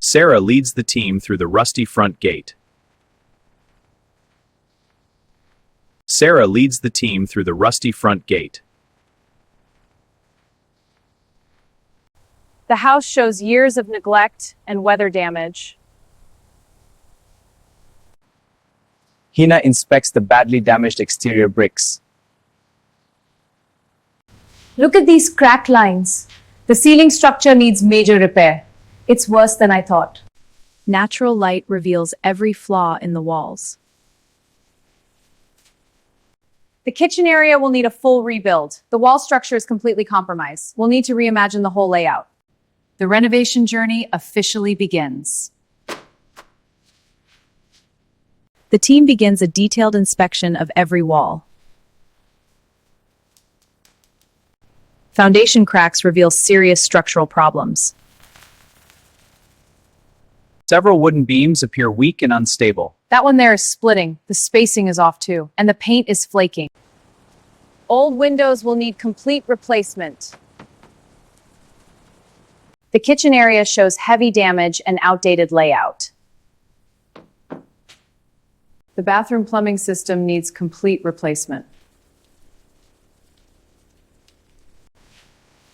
Sara leads the team through the rusty front gate. Sara leads the team through the rusty front gate. The house shows years of neglect and weather damage. Hina inspects the badly damaged exterior bricks. Look at these crack lines. The ceiling structure needs major repair. It's worse than I thought. Natural light reveals every flaw in the walls. The kitchen area will need a full rebuild. The wall structure is completely compromised. We'll need to reimagine the whole layout. The renovation journey officially begins. The team begins a detailed inspection of every wall. Foundation cracks reveal serious structural problems. Several wooden beams appear weak and unstable. That one there is splitting. The spacing is off too, and the paint is flaking. Old windows will need complete replacement. The kitchen area shows heavy damage and outdated layout. The bathroom plumbing system needs complete replacement.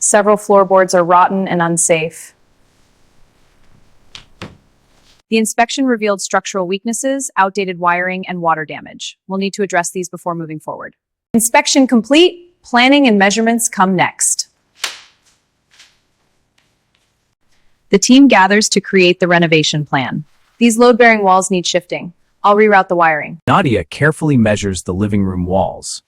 Several floorboards are rotten and unsafe. The inspection revealed structural weaknesses, outdated wiring, and water damage. We'll need to address these before moving forward. Inspection complete. Planning and measurements come next. The team gathers to create the renovation plan. These load-bearing walls need shifting. I'll reroute the wiring. Nadia carefully measures the living room walls.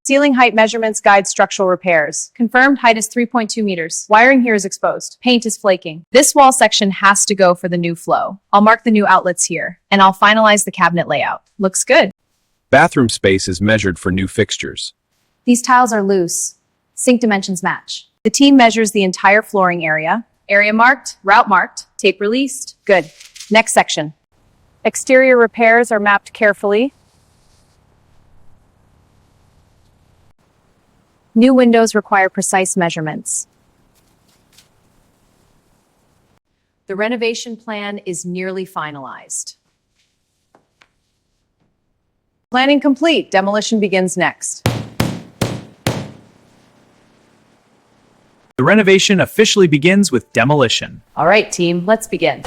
Ceiling height measurements guide structural repairs. Confirmed height is 3.2 meters. Wiring here is exposed. Paint is flaking. This wall section has to go for the new flow. I'll mark the new outlets here, and I'll finalize the cabinet layout. Looks good. Bathroom space is measured for new fixtures. These tiles are loose. Sink dimensions match. The team measures the entire flooring area. Area marked, route marked, tape released. Good. Next section. Exterior repairs are mapped carefully. New windows require precise measurements. The renovation plan is nearly finalized. Planning complete. Demolition begins next. The renovation officially begins with demolition. All right, team, let's begin.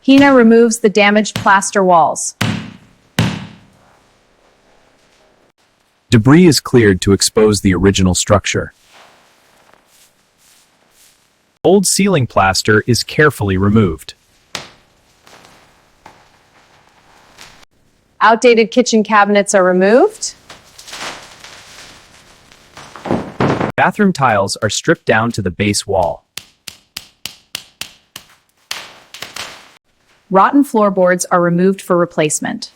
Hina removes the damaged plaster walls. Debris is cleared to expose the original structure. Old ceiling plaster is carefully removed. Outdated kitchen cabinets are removed. Bathroom tiles are stripped down to the base wall. Rotten floorboards are removed for replacement.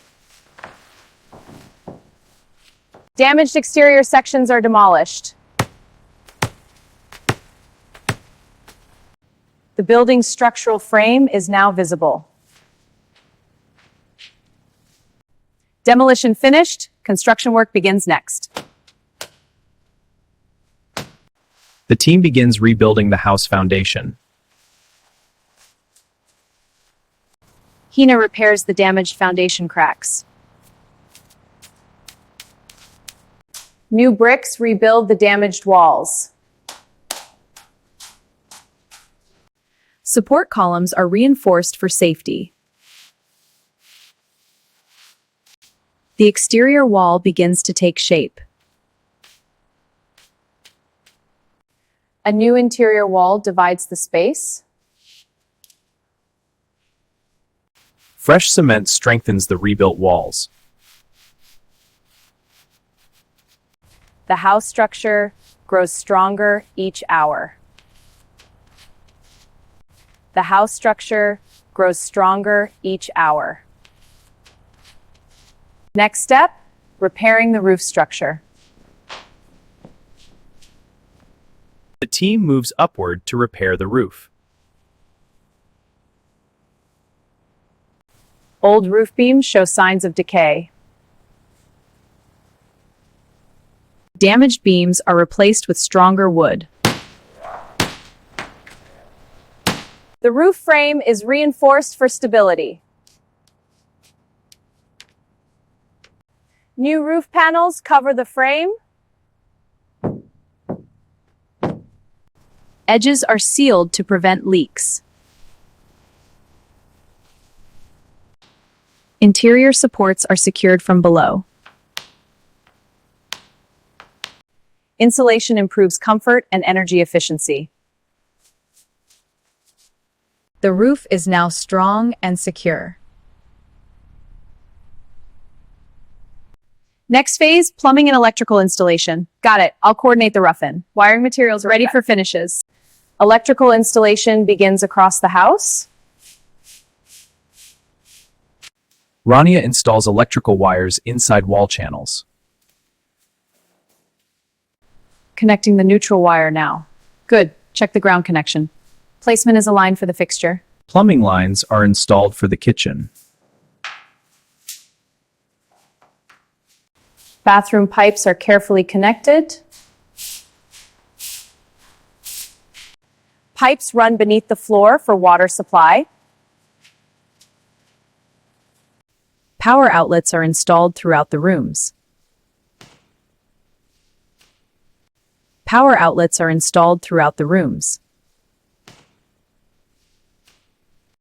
Damaged exterior sections are demolished. The building's structural frame is now visible. Demolition finished. Construction work begins next. The team begins rebuilding the house foundation. Hina repairs the damaged foundation cracks. New bricks rebuild the damaged walls. Support columns are reinforced for safety. The exterior wall begins to take shape. A new interior wall divides the space. Fresh cement strengthens the rebuilt walls. The house structure grows stronger each hour. The house structure grows stronger each hour. Next step, repairing the roof structure. The team moves upward to repair the roof. Old roof beams show signs of decay. Damaged beams are replaced with stronger wood. The roof frame is reinforced for stability. New roof panels cover the frame. Edges are sealed to prevent leaks. Interior supports are secured from below. Insulation improves comfort and energy efficiency. The roof is now strong and secure. Next phase, plumbing and electrical installation. Got it. I'll coordinate the rough-in. Wiring materials ready for finishes. Electrical installation begins across the house. Rania installs electrical wires inside wall channels. Connecting the neutral wire now. Good. Check the ground connection. Placement is aligned for the fixture. Plumbing lines are installed for the kitchen. Bathroom pipes are carefully connected. Pipes run beneath the floor for water supply. Power outlets are installed throughout the rooms. Power outlets are installed throughout the rooms.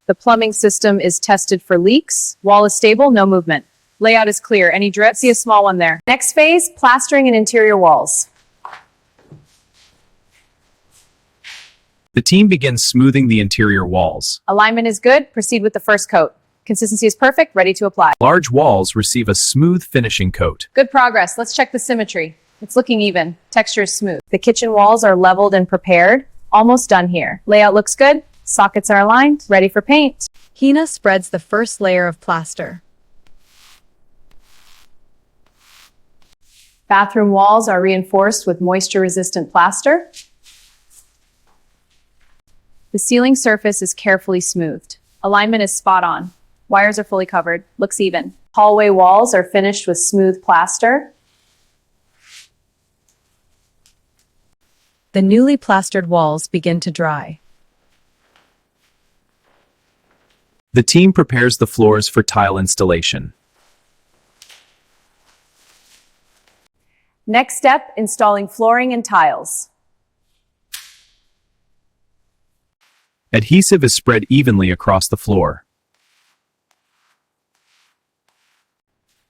The plumbing system is tested for leaks. Wall is stable, no movement. Layout is clear. Any drips? See a small one there. Next phase, plastering and interior walls. The team begins smoothing the interior walls. Alignment is good. Proceed with the first coat. Consistency is perfect. Ready to apply. Large walls receive a smooth finishing coat. Good progress. Let's check the symmetry. It's looking even. Texture is smooth. The kitchen walls are leveled and prepared. Almost done here. Layout looks good. Sockets are aligned. Ready for paint. Hina spreads the first layer of plaster. Bathroom walls are reinforced with moisture-resistant plaster. The ceiling surface is carefully smoothed. Alignment is spot on. Wires are fully covered. Looks even. Hallway walls are finished with smooth plaster. The newly plastered walls begin to dry. The team prepares the floors for tile installation. Next step, installing flooring and tiles. Adhesive is spread evenly across the floor.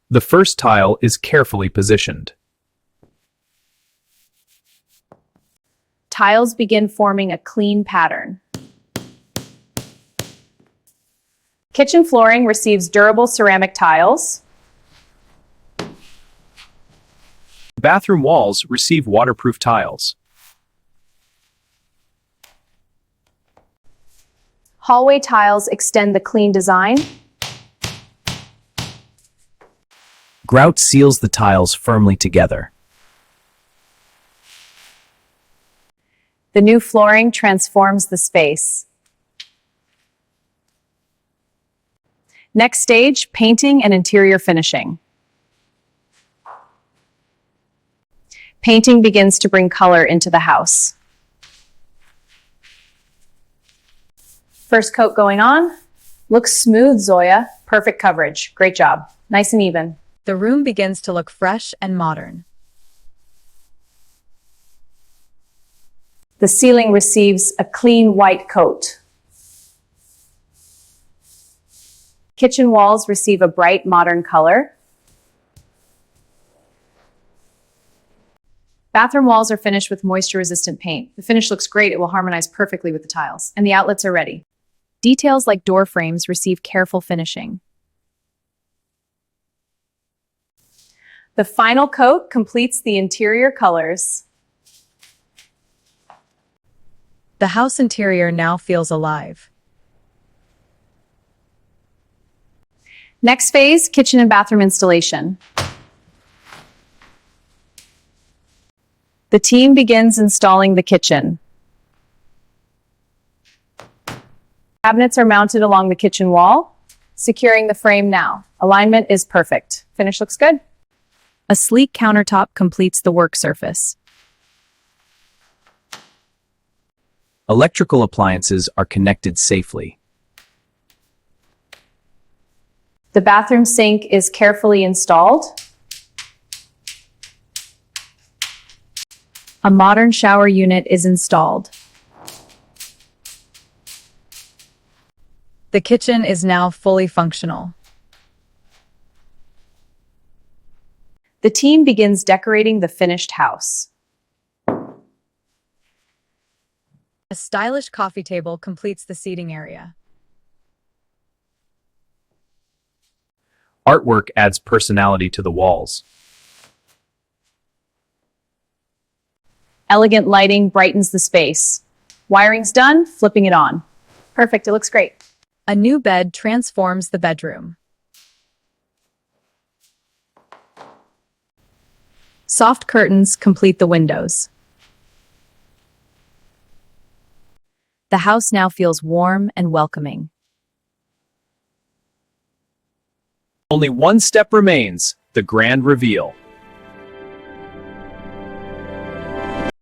The first tile is carefully positioned. Tiles begin forming a clean pattern. Kitchen flooring receives durable ceramic tiles. Bathroom walls receive waterproof tiles. Hallway tiles extend the clean design. Grout seals the tiles firmly together. The new flooring transforms the space. Next stage, painting and interior finishing. Painting begins to bring color into the house. First coat going on. Looks smooth, Zoya. Perfect coverage. Great job. Nice and even. The room begins to look fresh and modern. The ceiling receives a clean white coat. Kitchen walls receive a bright modern color. Bathroom walls are finished with moisture-resistant paint. The finish looks great. It will harmonize perfectly with the tiles. And the outlets are ready. Details like door frames receive careful finishing. The final coat completes the interior colors. The house interior now feels alive. Next phase, kitchen and bathroom installation. The team begins installing the kitchen. Cabinets are mounted along the kitchen wall, securing the frame now. Alignment is perfect. Finish looks good. A sleek countertop completes the work surface. Electrical appliances are connected safely. The bathroom sink is carefully installed. A modern shower unit is installed. The kitchen is now fully functional. The team begins decorating the finished house. A stylish coffee table completes the seating area. Artwork adds personality to the walls. Elegant lighting brightens the space. Wiring's done, flipping it on. Perfect, it looks great. A new bed transforms the bedroom. Soft curtains complete the windows. The house now feels warm and welcoming. Only one step remains, the grand reveal.